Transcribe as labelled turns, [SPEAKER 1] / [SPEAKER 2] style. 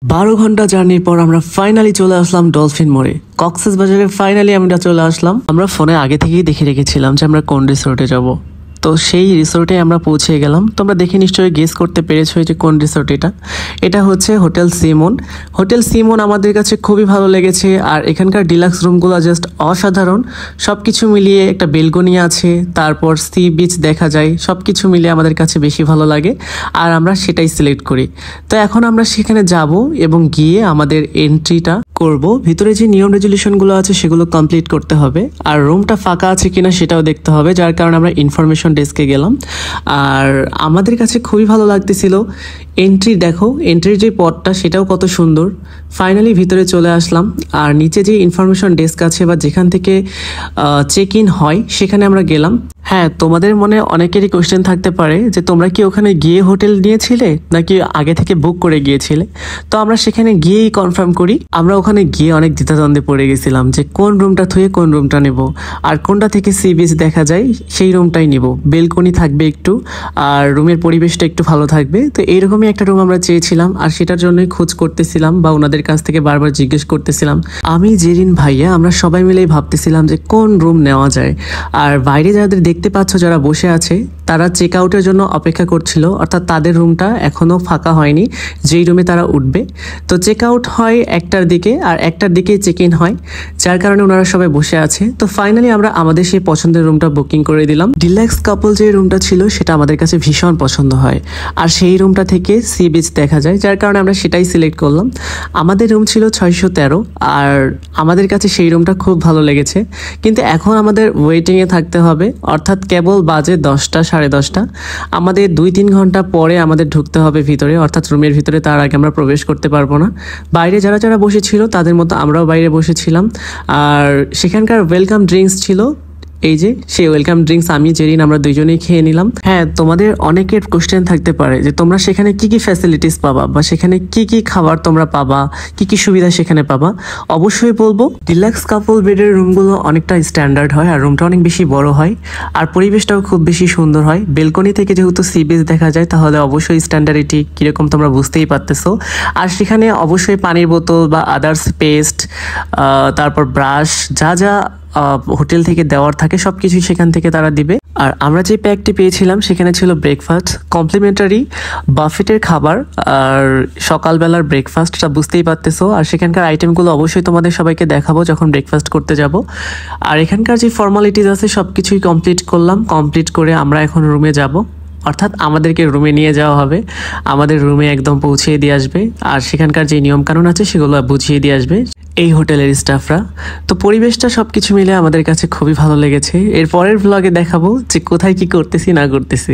[SPEAKER 1] 12 ঘন্টা জার্নির পর আমরা ফাইনালি চলে আসলাম ডলফিন মোড়ে। কক্সবাজারে ফাইনালি আমরা চলে আসলাম। আমরা ফোনে আগে থেকেই দেখে রেখেছিলাম যে আমরা কোন রিসোর্টে যাব। তো সেই রিসোর্টে আমরা পৌঁছে গেলাম। তোমরা দেখে নিশ্চয়ই গেস করতে পেরেছো যে কোন রিসোর্ট এটা। এটা হচ্ছে হোটেল সিমন। হোটেল সিমন আমাদের কাছে খুবই ভালো লেগেছে। আর এখানকার ডিলাক্স রুমগুলো জাস্ট অসাধারণ। সব কিছু মিলিয়ে একটা বেলকনি আছে, তারপর সি বিচ দেখা যায়, সব কিছু মিলিয়ে আমাদের কাছে বেশি ভালো লাগে আর আমরা সেটাই সিলেক্ট করি। তো এখন আমরা সেখানে যাব এবং গিয়ে আমাদের এন্ট্রিটা করব। ভিতরে যে নিয়ম রেজুলেশনগুলো আছে সেগুলো কমপ্লিট করতে হবে, আর রুমটা ফাঁকা আছে কিনা সেটাও দেখতে হবে, যার কারণে আমরা ইনফরমেশন ডেস্কে গেলাম। আর আমাদের কাছে খুবই ভালো লাগতেছিল। এন্ট্রি দেখো, এন্ট্রির যে পথটা সেটাও কত সুন্দর। ফাইনালি ভিতরে চলে আসলাম। আর নিচে যে ইনফরমেশন ডেস্ক আছে বা যেখান থেকে চেক ইন হয় সেখানে আমরা গেলাম। হ্যাঁ, তোমাদের মনে অনেকেরই কোয়েশ্চেন থাকতে পারে যে তোমরা কি ওখানে গিয়ে হোটেল নিয়েছিলে নাকি আগে থেকে বুক করে গিয়েছিলে। তো আমরা সেখানে গিয়েই কনফার্ম করি। আমরা ওখানে গিয়ে অনেক দ্বিধাদ্বন্দ্বে পড়ে গেছিলাম যে কোন রুমটা থুয়ে কোন রুমটা নেব, আর কোনটা থেকে সি বিচ দেখা যায় সেই রুমটাই নিব। বেলকনি থাকবে একটু, আর রুমের পরিবেশটা একটু ভালো থাকবে। তো এইরকমই একটা রুম আমরা চেয়েছিলাম, আর সেটার জন্যই খোঁজ করতেছিলাম বা ওনাদের কাছ থেকে বারবার জিজ্ঞেস করতেছিলাম। আমি, জেরিন ভাইয়া, আমরা সবাই মিলেই ভাবতেছিলাম যে কোন রুম নেওয়া যায়। আর বাইরে যাদের দেখতে পাচ্ছ যারা বসে আছে তারা চেক আউটের জন্য অপেক্ষা করছিল, অর্থাৎ তাদের রুমটা এখনো ফাঁকা হয়নি যেই রুমে তারা উঠবে। তো চেক আউট হয় 1টার দিকে, আর 1টার দিকেই চেক ইন হয়, যার কারণে ওনারা সবাই বসে আছে। তো ফাইনালি আমরা আমাদের সেই পছন্দের রুমটা বুকিং করে দিলাম। ডিলাক্স কাপল যে রুমটা ছিল সেটা আমাদের কাছে ভীষণ পছন্দ হয়, আর সেই রুমটা থেকে সি বিচ দেখা যায়, যার কারণে আমরা সেটাই সিলেক্ট করলাম। আমাদের রুম ছিল 613, আর আমাদের কাছে সেই রুমটা খুব ভালো লেগেছে। কিন্তু এখন আমাদের ওয়েটিংয়ে থাকতে হবে, অর্থাৎ কেবল বাজে 10টা, 10:30। আমাদের 2-3 ঘন্টা পরে আমাদের ঢুকতে হবে ভিতরে, অর্থাৎ রুমের ভিতরে। তার আগে আমরা প্রবেশ করতে পারবো না। বাইরে যারা যারা বসেছিল তাদের মতো আমরাও বাইরে বসেছিলাম। আর সেখানকার ওয়েলকাম ড্রিঙ্কস ছিল, এই যে সেই ওয়েলকাম ড্রিঙ্কস আমি, জেরিন, আমরা দুইজনেই খেয়ে নিলাম। হ্যাঁ, তোমাদের অনেকের কোশ্চেন থাকতে পারে যে তোমরা সেখানে কি কি ফ্যাসিলিটিস পাবা বা সেখানে কি কি খাবার তোমরা পাবা, কি কি সুবিধা সেখানে পাবা। অবশ্যই বলবো, ডিলাক্স কাপল বেডের রুমগুলো অনেকটা স্ট্যান্ডার্ড হয়, আর রুমটা অনেক বেশি বড় হয়, আর পরিবেশটাও খুব বেশি সুন্দর হয়। বেলকনি থেকে যেহেতু সি বিচ দেখা যায়, তাহলে অবশ্যই স্ট্যান্ডার্ডিটি কীরকম তোমরা বুঝতেই পারতেছো। আর সেখানে অবশ্যই পানির বোতল বা আদার্স পেস্ট, তারপর ব্রাশ, যা যা হোটেল থেকে দেওয়ার থাকে সবকিছুই সেখান থেকে তারা দিবে। আর আমরা যে প্যাকটি পেয়েছিলাম সেখানে ছিল ব্রেকফাস্ট, কমপ্লিমেন্টারি বাফেটের খাবার, আর সকালবেলার ব্রেকফাস্টটা বুঝতেই পারতেছো। আর সেখানকার আইটেমগুলো অবশ্যই তোমাদের সবাইকে দেখাবো যখন ব্রেকফাস্ট করতে যাব। আর এখানকার যে ফর্মালিটিস আছে সব কিছুই কমপ্লিট করলাম। কমপ্লিট করে আমরা এখন রুমে যাব, অর্থাৎ আমাদেরকে রুমে নিয়ে যাওয়া হবে, আমাদের রুমে একদম পৌঁছিয়ে দিয়ে আসবে। আর সেখানকার যে নিয়মকানুন আছে সেগুলো বুঝিয়ে দিয়ে আসবে এই হোটেলের স্টাফরা। তো পরিবেশটা সবকিছু মিলে আমাদের কাছে খুবই ভালো লেগেছে। এর পরের ভ্লগে দেখাবো যে কোথায় কি করতেছি না করতেছি।